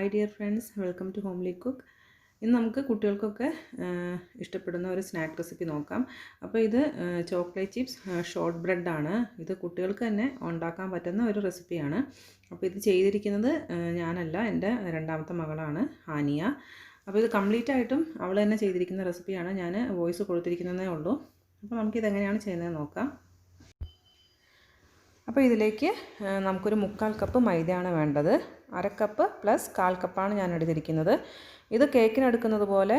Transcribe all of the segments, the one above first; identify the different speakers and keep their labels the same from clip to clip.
Speaker 1: Hi dear friends, welcome to Homely Cook. ഇന്ന് നമുക്ക് കുട്ടികൾക്കൊക്കെ ഇഷ്ടപ്പെടുന്ന ഒരു സ്നാക്ക് റെസിപ്പി നോക്കാം. അപ്പോൾ ഇത് ചോക്ലേറ്റ് ചിപ്സ് ഷോർട്ട് ബ്രെഡ് ആണ്. ഇത് കുട്ടികൾക്ക് തന്നെ ഉണ്ടാക്കാൻ പറ്റുന്ന ഒരു റെസിപ്പിയാണ്. അപ്പോൾ ഇത് ചെയ്തിരിക്കുന്നത് ഞാനല്ല, എൻ്റെ രണ്ടാമത്തെ മകളാണ് ഹാനിയ. അപ്പോൾ ഇത് കംപ്ലീറ്റ് ആയിട്ടും അവൾ തന്നെ ചെയ്തിരിക്കുന്ന റെസിപ്പിയാണ്. ഞാൻ വോയിസ് കൊടുത്തിരിക്കുന്നതേ ഉള്ളൂ. അപ്പോൾ നമുക്കിതെങ്ങനെയാണ് ചെയ്യുന്നത് നോക്കാം. അപ്പോൾ ഇതിലേക്ക് നമുക്കൊരു 1/4 കപ്പ് മൈദയാണ് വേണ്ടത്. 1/2 കപ്പ് പ്ലസ് 1/4 കപ്പാണ് ഞാൻ എടുത്തിരിക്കുന്നത്. ഇത് കേക്കിന് എടുക്കുന്നത് പോലെ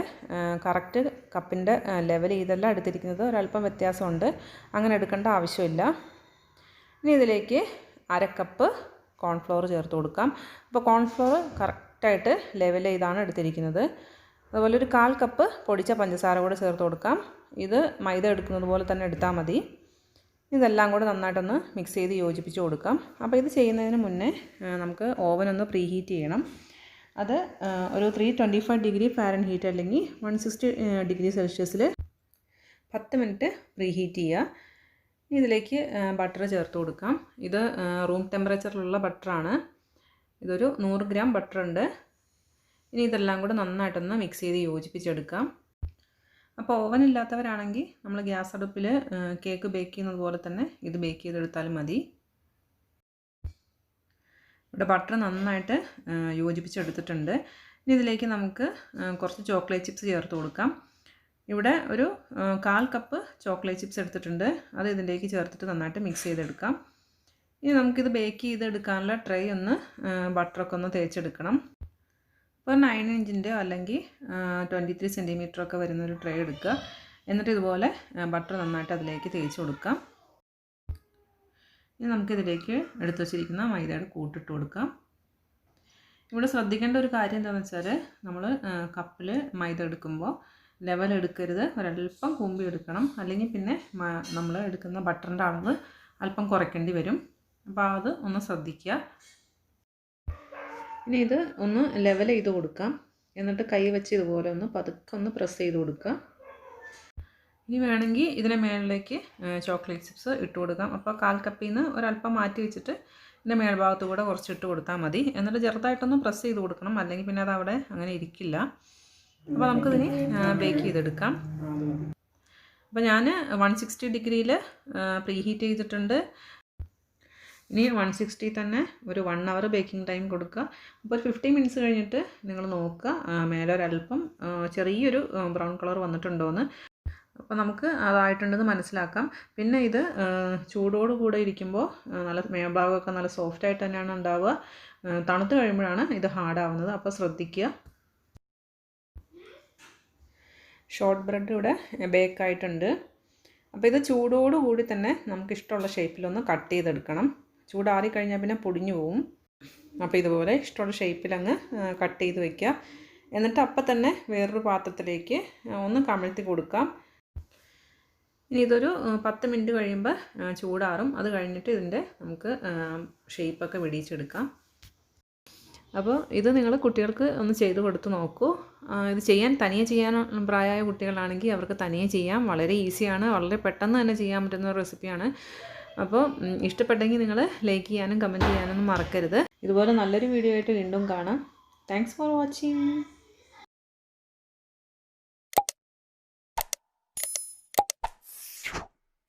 Speaker 1: കറക്റ്റ് കപ്പിൻ്റെ ലെവൽ ഇതെല്ലാം എടുത്തിരിക്കുന്നത് ഒരല്പം വ്യത്യാസമുണ്ട്. അങ്ങനെ എടുക്കേണ്ട ആവശ്യമില്ല. ഇനി ഇതിലേക്ക് 1/2 കപ്പ് കോൺഫ്ലോർ ചേർത്ത് കൊടുക്കാം. അപ്പോൾ കോൺഫ്ലോർ കറക്റ്റായിട്ട് ലെവൽ ചെയ്താണ് എടുത്തിരിക്കുന്നത്. അതുപോലെ ഒരു 1/4 കപ്പ് പൊടിച്ച പഞ്ചസാര കൂടെ ചേർത്ത് കൊടുക്കാം. ഇത് മൈദ എടുക്കുന്നത് പോലെ തന്നെ എടുത്താൽ മതി. ഇതെല്ലാം കൂടെ നന്നായിട്ടൊന്ന് മിക്സ് ചെയ്ത് യോജിപ്പിച്ച് കൊടുക്കാം. അപ്പോൾ ഇത് ചെയ്യുന്നതിന് മുന്നേ നമുക്ക് ഓവൻ ഒന്ന് പ്രീ ഹീറ്റ് ചെയ്യണം. അത് ഒരു 325 ഡിഗ്രി ഫാരൻഹീറ്റ് അല്ലെങ്കിൽ 160 ഡിഗ്രി സെൽഷ്യസിൽ 10 മിനിറ്റ് പ്രീ ഹീറ്റ് ചെയ്യുക. ഇതിലേക്ക് ബട്ടർ ചേർത്ത് കൊടുക്കാം. ഇത് റൂം ടെമ്പറേച്ചറിലുള്ള ബട്ടറാണ്. ഇതൊരു 100 ഗ്രാം ബട്ടർ ഉണ്ട്. ഇനി ഇതെല്ലാം കൂടെ നന്നായിട്ടൊന്ന് മിക്സ് ചെയ്ത് യോജിപ്പിച്ചെടുക്കാം. അപ്പോൾ ഓവൻ ഇല്ലാത്തവരാണെങ്കിൽ നമ്മൾ ഗ്യാസ് അടുപ്പിൽ കേക്ക് ബേക്ക് ചെയ്യുന്നത് പോലെ തന്നെ ഇത് ബേക്ക് ചെയ്തെടുത്താലും മതി. ഇവിടെ ബട്ടർ നന്നായിട്ട് യോജിപ്പിച്ചെടുത്തിട്ടുണ്ട്. ഇനി ഇതിലേക്ക് നമുക്ക് കുറച്ച് ചോക്ലേറ്റ് ചിപ്സ് ചേർത്ത് കൊടുക്കാം. ഇവിടെ ഒരു 1/4 കപ്പ് ചോക്ലേറ്റ് ചിപ്സ് എടുത്തിട്ടുണ്ട്. അത് ഇതിലേക്ക് ചേർത്തിട്ട് നന്നായിട്ട് മിക്സ് ചെയ്തെടുക്കാം. ഇനി നമുക്കിത് ബേക്ക് ചെയ്തെടുക്കാനുള്ള ട്രേ ഒന്ന് ബട്ടറൊക്കെ ഒന്ന് തേച്ചെടുക്കണം. അപ്പോൾ 9 ഇഞ്ചിൻ്റെ അല്ലെങ്കിൽ 23 സെൻറ്റിമീറ്ററൊക്കെ വരുന്നൊരു ട്രേ എടുക്കുക. എന്നിട്ട് ഇതുപോലെ ബട്ടർ നന്നായിട്ട് അതിലേക്ക് തേച്ച് കൊടുക്കാം. ഇനി നമുക്കിതിലേക്ക് എടുത്തു വച്ചിരിക്കുന്ന മൈദയുടെ കൂട്ടിട്ട് കൊടുക്കാം. ഇവിടെ ശ്രദ്ധിക്കേണ്ട ഒരു കാര്യം എന്താണെന്ന് വെച്ചാൽ നമ്മൾ കപ്പിൽ മൈദ എടുക്കുമ്പോൾ ലെവൽ എടുക്കരുത്, ഒരല്പം കൂമ്പി എടുക്കണം. അല്ലെങ്കിൽ പിന്നെ നമ്മൾ എടുക്കുന്ന ബട്ടറിൻ്റെ അളവ് അല്പം കുറയ്ക്കേണ്ടി വരും. അപ്പോൾ അത് ഒന്ന് ശ്രദ്ധിക്കുക. ഇനി ഇത് ഒന്ന് ലെവൽ ചെയ്ത് കൊടുക്കാം. എന്നിട്ട് കൈ വെച്ച് ഇതുപോലെ ഒന്ന് പതുക്കെ ഒന്ന് പ്രസ് ചെയ്ത് കൊടുക്കുക. ഇനി വേണമെങ്കിൽ ഇതിൻ്റെ മേളിലേക്ക് ചോക്ലേറ്റ് ചിപ്സ് ഇട്ട് കൊടുക്കാം. അപ്പോൾ 1/4 കപ്പിൽ നിന്ന് ഒരല്പം മാറ്റി വെച്ചിട്ട് ഇതിൻ്റെ മേൽഭാഗത്ത് കൂടെ കുറച്ച് ഇട്ട് കൊടുത്താൽ മതി. എന്നിട്ട് ചെറുതായിട്ടൊന്ന് പ്രസ് ചെയ്ത് കൊടുക്കണം, അല്ലെങ്കിൽ പിന്നെ അത് അവിടെ അങ്ങനെ ഇരിക്കില്ല. അപ്പോൾ നമുക്കിതിന് ബേക്ക് ചെയ്തെടുക്കാം. അപ്പോൾ ഞാൻ 160 ഡിഗ്രിയിൽ പ്രീ ഹീറ്റ് ചെയ്തിട്ടുണ്ട്. ഇനി 160 തന്നെ ഒരു 1 അവർ ബേക്കിംഗ് ടൈം കൊടുക്കുക. അപ്പോൾ ഒരു 50 മിനിറ്റ്സ് കഴിഞ്ഞിട്ട് നിങ്ങൾ നോക്കുക മേലെ ഒരല്പം ചെറിയൊരു ബ്രൗൺ കളർ വന്നിട്ടുണ്ടോയെന്ന്. അപ്പോൾ നമുക്ക് അതായിട്ടുണ്ടെന്ന് മനസ്സിലാക്കാം. പിന്നെ ഇത് ചൂടോടുകൂടെ ഇരിക്കുമ്പോൾ നല്ല മേൽഭാഗമൊക്കെ നല്ല സോഫ്റ്റായിട്ട് തന്നെയാണ് ഉണ്ടാവുക. തണുത്ത് കഴിയുമ്പോഴാണ് ഇത് ഹാർഡാവുന്നത്. അപ്പോൾ ശ്രദ്ധിക്കുക. ഷോർട്ട് ബ്രെഡ് ഇവിടെ ബേക്കായിട്ടുണ്ട്. അപ്പോൾ ഇത് ചൂടോടുകൂടി തന്നെ നമുക്കിഷ്ടമുള്ള ഷേപ്പിലൊന്ന് കട്ട് ചെയ്തെടുക്കണം. ചൂടാറി കഴിഞ്ഞാൽ പിന്നെ പൊടിഞ്ഞു പോവും. അപ്പോൾ ഇതുപോലെ ഇഷ്ടമുള്ള ഷേപ്പിലങ്ങ് കട്ട് ചെയ്ത് വയ്ക്കുക. എന്നിട്ട് അപ്പം തന്നെ വേറൊരു പാത്രത്തിലേക്ക് ഒന്ന് കമഴ്ത്തി കൊടുക്കാം. ഇനി ഇതൊരു 10 മിനിറ്റ് കഴിയുമ്പോൾ ചൂടാറും. അത് കഴിഞ്ഞിട്ട് ഇതിൻ്റെ നമുക്ക് ഷേപ്പൊക്കെ വെടിയിച്ചെടുക്കാം. അപ്പോൾ ഇത് നിങ്ങൾ കുട്ടികൾക്ക് ഒന്ന് ചെയ്ത് കൊടുത്ത് നോക്കൂ. ഇത് തനിയെ ചെയ്യാൻ പ്രായമായ കുട്ടികളാണെങ്കിൽ അവർക്ക് തനിയെ ചെയ്യാം. വളരെ ഈസിയാണ്, വളരെ പെട്ടെന്ന് തന്നെ ചെയ്യാൻ പറ്റുന്ന ഒരു റെസിപ്പിയാണ്. അപ്പോൾ ഇഷ്ടപ്പെട്ടെങ്കിൽ നിങ്ങൾ ലൈക്ക് ചെയ്യാനും കമൻറ്റ് ചെയ്യാനൊന്നും മറക്കരുത്. ഇതുപോലെ നല്ലൊരു വീഡിയോ ആയിട്ട് വീണ്ടും കാണാം. Thanks for watching.